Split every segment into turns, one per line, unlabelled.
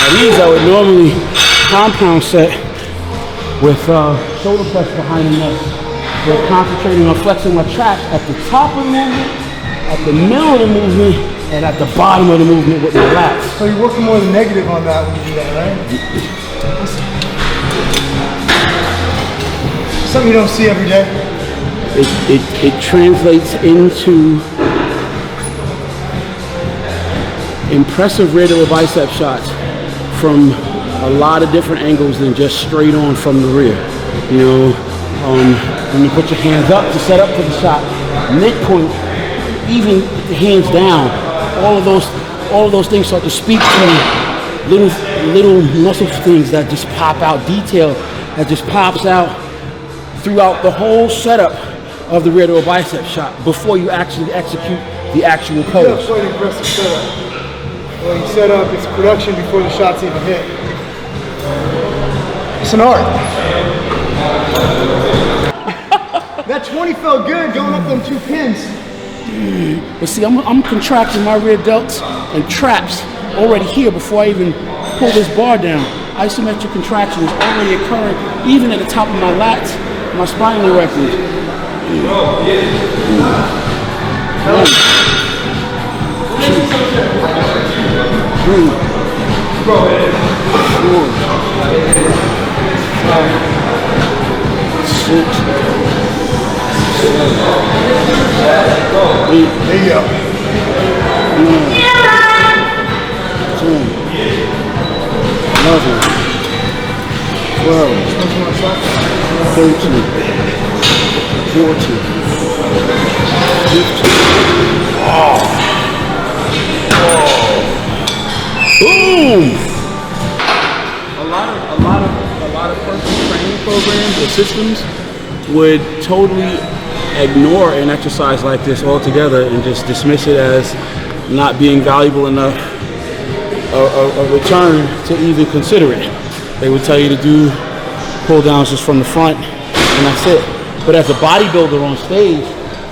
These I would normally compound set with shoulder press behind the neck. We're concentrating on flexing my traps at the top of the movement, at the middle of the movement, and at the bottom of the movement with my lats.
So you're working more than negative on that when you do that, right? Something you don't see every day.
It translates into impressive rear deltoid bicep shots from a lot of different angles than just straight on from the rear. You know, when you put your hands up to set up for the shot, midpoint, even the hands down, all of those things start to speak to little muscle things that just pop out, detail that just pops out throughout the whole setup of the rear deltoid bicep shot before you actually execute the actual pose.
That's quite impressive setup. Well, you set up, it's production before the shots even hit. It's an art. That 20 felt good going up them 2 pins.
But see, I'm contracting my rear delts and traps already here before I even pull this bar down. Isometric contraction is already occurring even at the top of my lats, my spinal erectors. 1, 2, 3, 4, 5, 6, 7, 8.
There you go.
9, 10, 11, 12, 13, 14, 15. Oh. Boom! A lot of personal training programs or systems would totally ignore an exercise like this altogether and just dismiss it as not being valuable enough a return to even consider it. They would tell you to do pull downs just from the front and that's it. But as a bodybuilder on stage,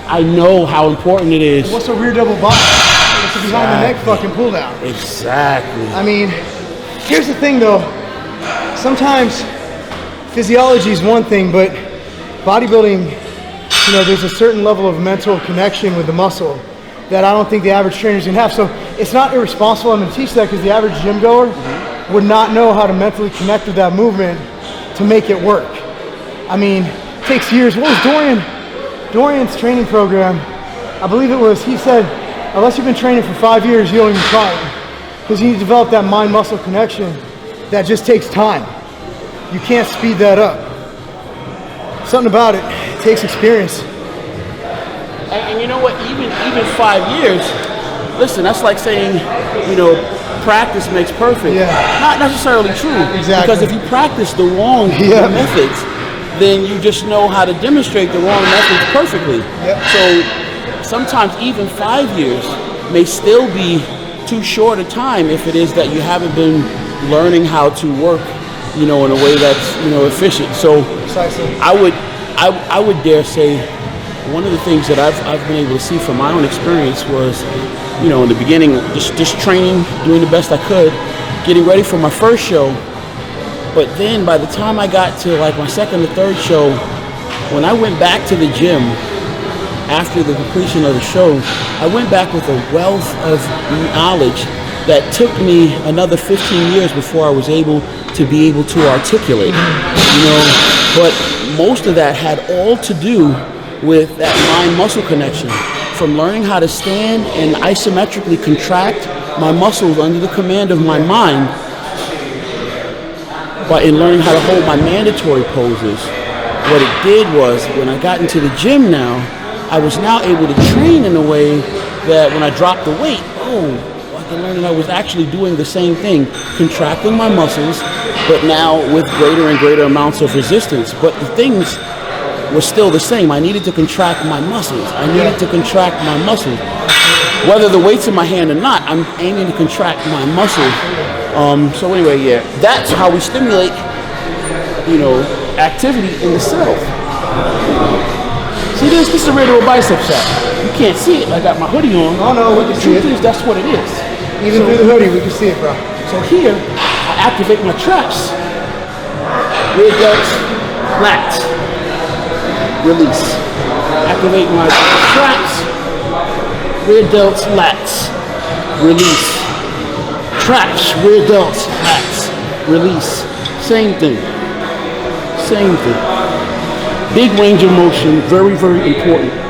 I know how important it is.
What's a rear double body? It's a behind the neck fucking pull down.
Exactly.
I mean, here's the thing though. Sometimes physiology is one thing, but bodybuilding, you know, there's a certain level of mental connection with the muscle that I don't think the average trainers can have. So it's not irresponsible. I'm going to teach that because the average gym goer would not know how to mentally connect with that movement to make it work. I mean, it takes years. What was Dorian's training program? I believe it was, he said, unless you've been training for 5 years, you don't even try it. Because you need to develop that mind-muscle connection that just takes time. You can't speed that up. Something about it takes experience.
And you know what, even 5 years, listen, that's like saying, you know, practice makes perfect.
Yeah.
Not necessarily true.
Exactly.
Because if you practice the wrong methods, then you just know how to demonstrate the wrong methods perfectly.
Yep.
So sometimes even 5 years may still be too short a time if it is that you haven't been learning how to work, you know, in a way that's, you know, efficient. So
Precisely.
I would dare say one of the things that I've been able to see from my own experience was, you know, in the beginning, just training, doing the best I could, getting ready for my first show. But then by the time I got to like my second or third show, when I went back to the gym after the completion of the show, I went back with a wealth of knowledge that took me another 15 years before I was able to articulate, you know. But most of that had all to do with that mind-muscle connection, from learning how to stand and isometrically contract my muscles under the command of my mind, but in learning how to hold my mandatory poses. What it did was, when I got into the gym now, I was now able to train in a way that when I dropped the weight, I can learn that I was actually doing the same thing, contracting my muscles, but now with greater and greater amounts of resistance. But the things were still the same. I needed to contract my muscles. Whether the weight's in my hand or not, I'm aiming to contract my muscles. So anyway, yeah, that's how we stimulate, you know, activity in the self. See this? This is a rear deltoid bicep shot. You can't see it. I got my hoodie on.
Oh no, we can see it.
The truth is, that's what it is.
Even through the hoodie, we can see it, bro.
So here, I activate my traps. Rear delts, lats, release. Activate my traps, rear delts, lats, release. Traps, rear delts, lats, release. Same thing. Same thing. Big range of motion, very, very important.